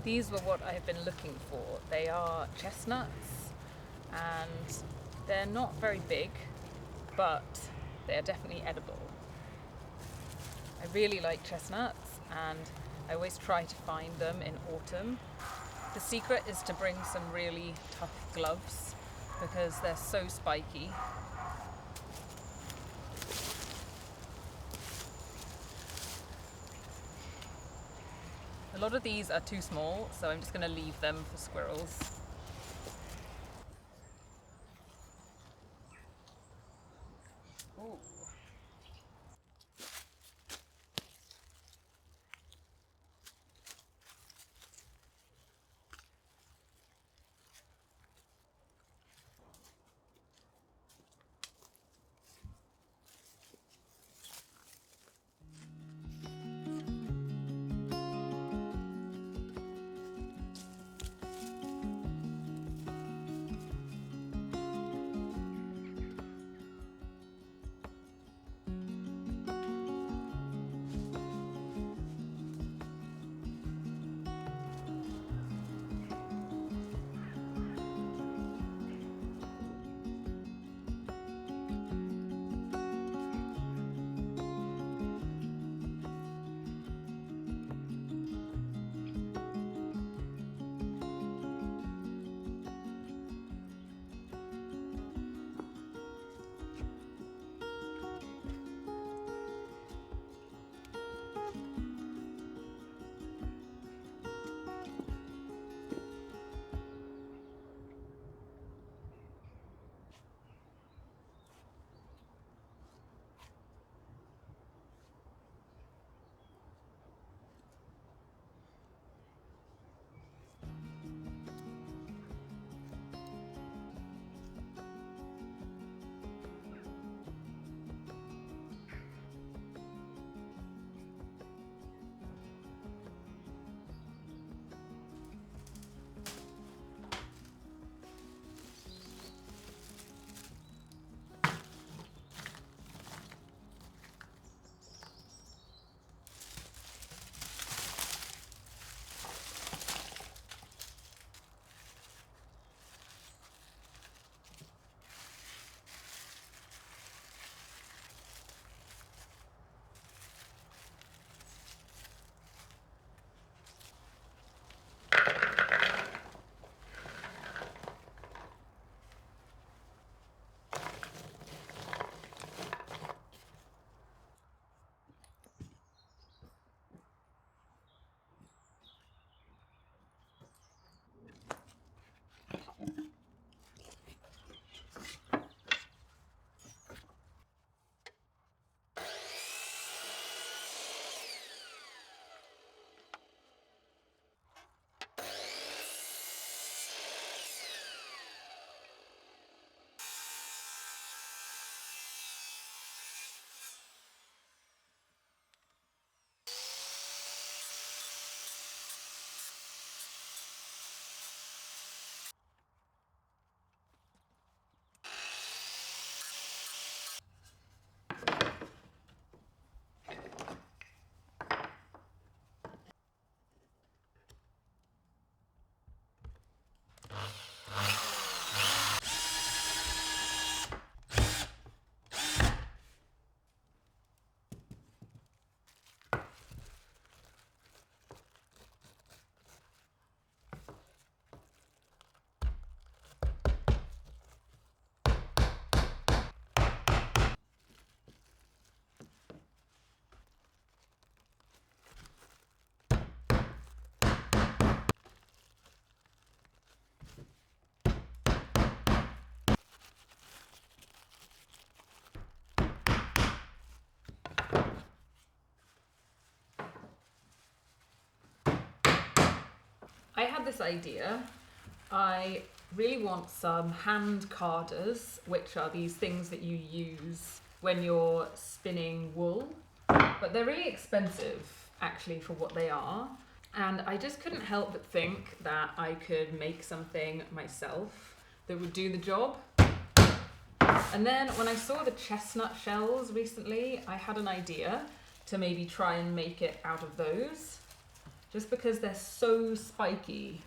These were what I've been looking for. They are chestnuts, and they're not very big, but they're definitely edible. I really like chestnuts, and I always try to find them in autumn. The secret is to bring some really tough gloves because they're so spiky. A lot of these are too small, so I'm just going to leave them for squirrels. Ooh. I had this idea. I really want some hand carders, which are these things that you use when you're spinning wool, but they're really expensive actually for what they are. And I just couldn't help but think that I could make something myself that would do the job. And then when I saw the chestnut shells recently, I had an idea to maybe try and make it out of those. just because they're so spiky.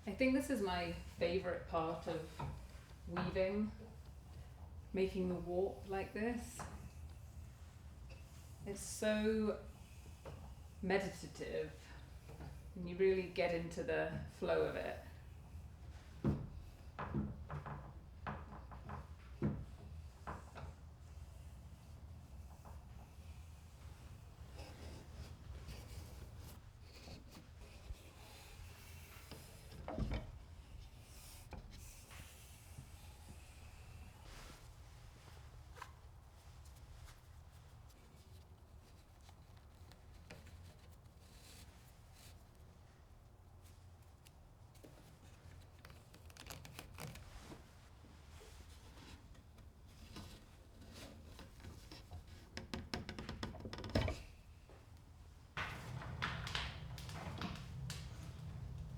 I think this is my favourite part of weaving, making the warp like this. It's so meditative and you really get into the flow of it.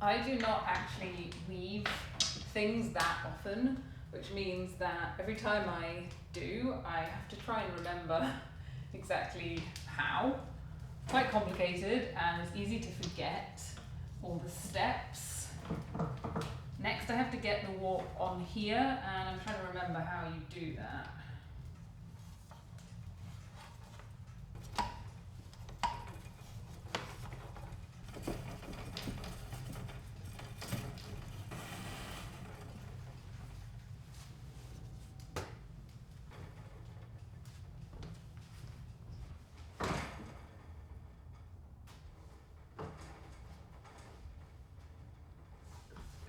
I do not actually weave things that often, which means that every time I do, I have to try and remember exactly how. Quite complicated, and it's easy to forget all the steps. Next I have to get the warp on here, and I'm trying to remember how you do that.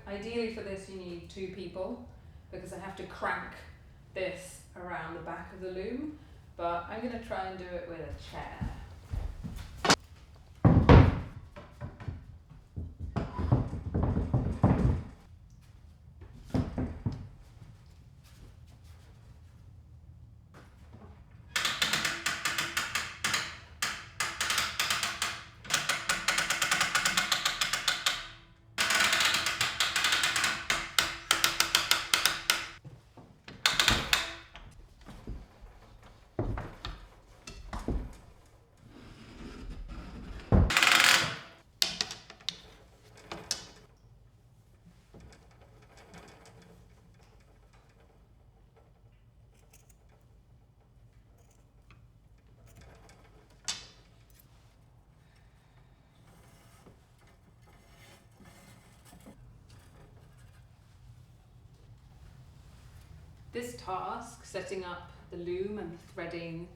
Ideally for this you need 2 people, because I have to crank this around the back of the loom, but I'm going to try and do it with a chair. This task, setting up the loom and threading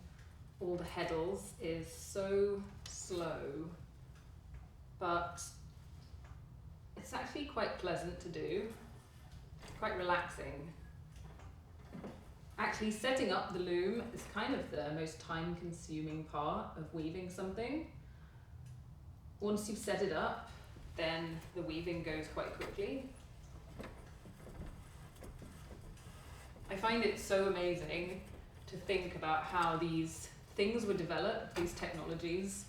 all the heddles, is so slow, but it's actually quite pleasant to do, quite relaxing. Actually, setting up the loom is kind of the most time-consuming part of weaving something. Once you've set it up, then the weaving goes quite quickly. I find it so amazing to think about how these things were developed, these technologies.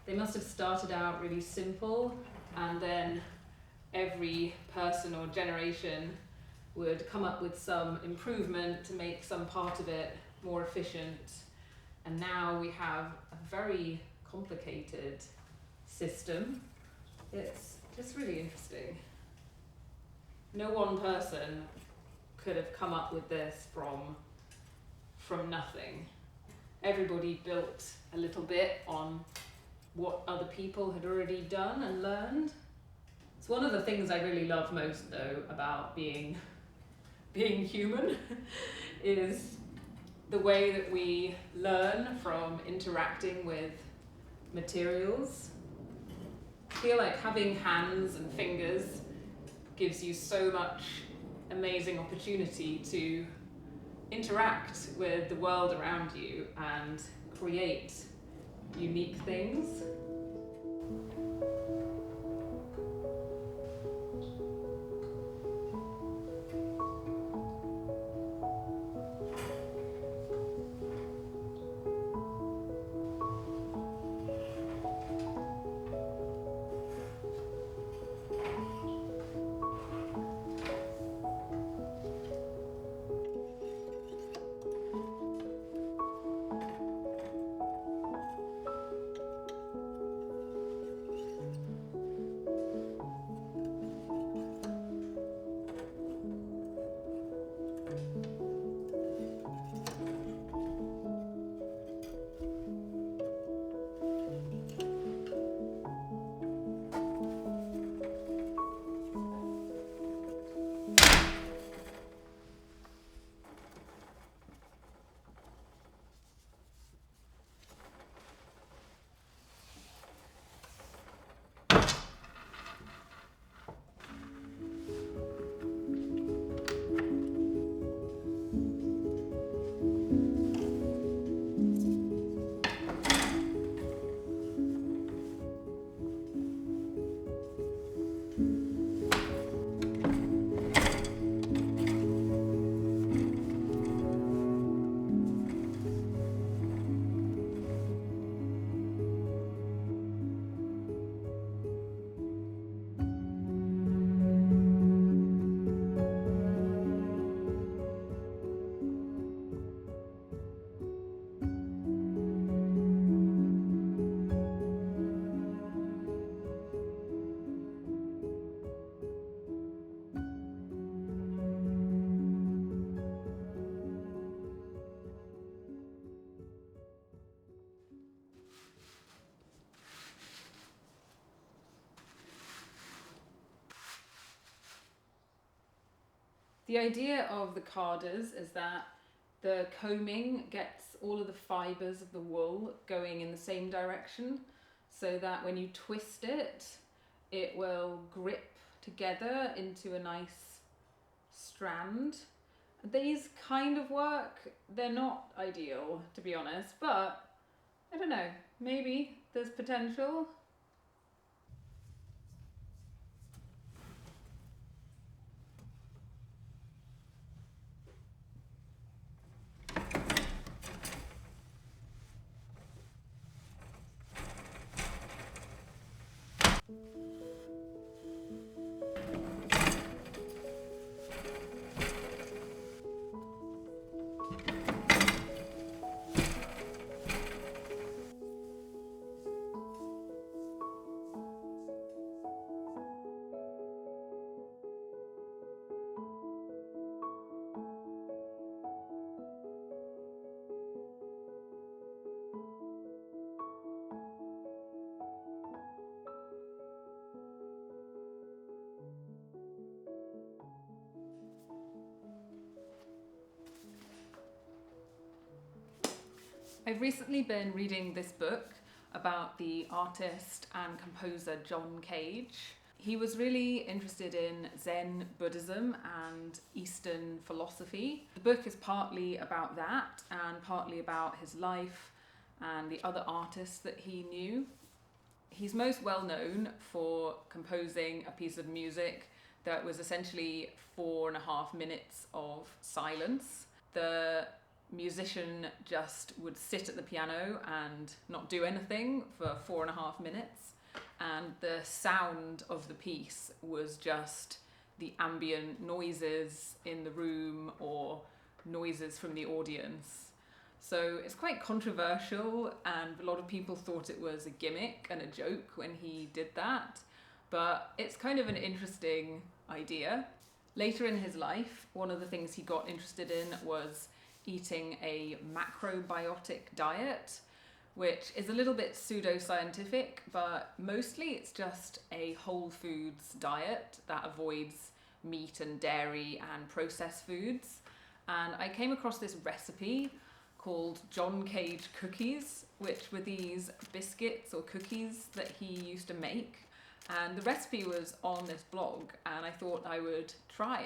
They must have started out really simple, and then every person or generation would come up with some improvement to make some part of it more efficient. And now we have a very complicated system. It's just really interesting. No one person could have come up with this from nothing. Everybody built a little bit on what other people had already done and learned. It's one of the things I really love most, though, about being human is the way that we learn from interacting with materials. I feel like having hands and fingers gives you so much amazing opportunity to interact with the world around you and create unique things. The idea of the carders is that the combing gets all of the fibres of the wool going in the same direction, so that when you twist it, it will grip together into a nice strand. These kind of work. They're not ideal, to be honest, but I don't know, maybe there's potential. I've recently been reading this book about the artist and composer John Cage. He was really interested in Zen Buddhism and Eastern philosophy. The book is partly about that and partly about his life and the other artists that he knew. He's most well known for composing a piece of music that was essentially 4.5 minutes of silence. The musician just would sit at the piano and not do anything for 4.5 minutes, and the sound of the piece was just the ambient noises in the room or noises from the audience. So it's quite controversial, and a lot of people thought it was a gimmick and a joke when he did that, but it's kind of an interesting idea. Later in his life, one of the things he got interested in was eating a macrobiotic diet, which is a little bit pseudoscientific, but mostly it's just a whole foods diet that avoids meat and dairy and processed foods. And I came across this recipe called John Cage cookies, which were these biscuits or cookies that he used to make. And the recipe was on this blog, and I thought I would try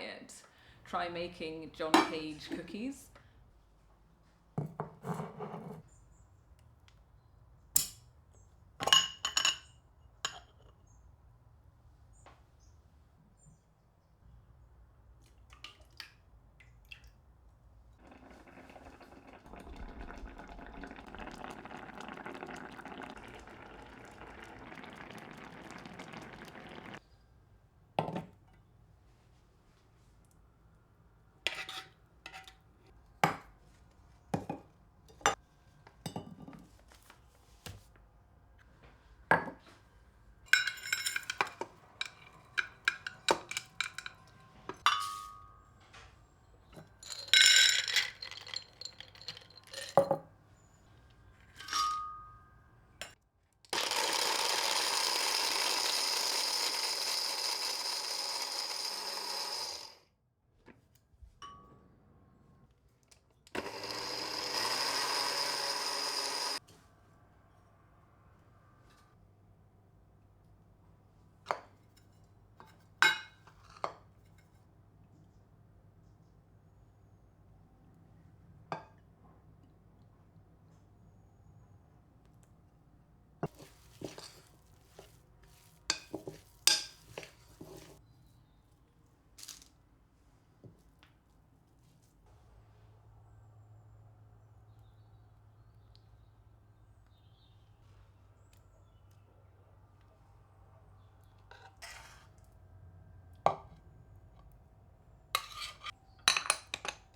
making John Cage cookies.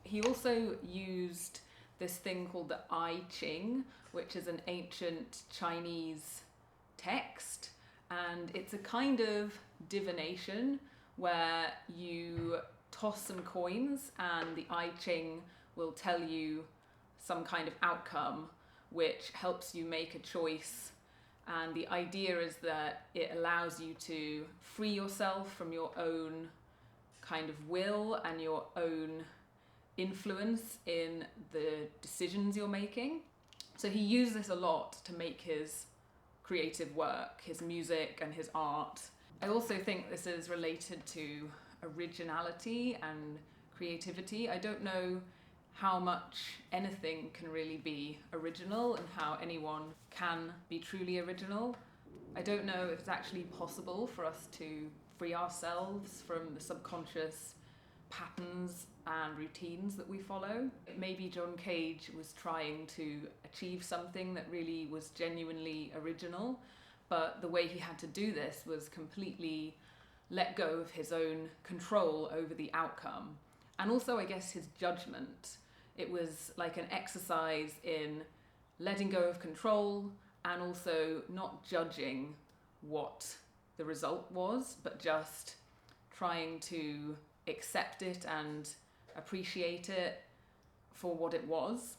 He also used this thing called the I Ching, which is an ancient Chinese text, and it's a kind of divination where you toss some coins and the I Ching will tell you some kind of outcome which helps you make a choice. And the idea is that it allows you to free yourself from your own kind of will and your own influence in the decisions you're making. So he used this a lot to make his creative work, his music and his art. I also think this is related to originality and creativity. I don't know how much anything can really be original and how anyone can be truly original. I don't know if it's actually possible for us to free ourselves from the subconscious patterns and routines that we follow. Maybe John Cage was trying to achieve something that really was genuinely original, but the way he had to do this was completely let go of his own control over the outcome. And also, I guess, his judgment. It was like an exercise in letting go of control and also not judging what the result was, but just trying to accept it and appreciate it for what it was.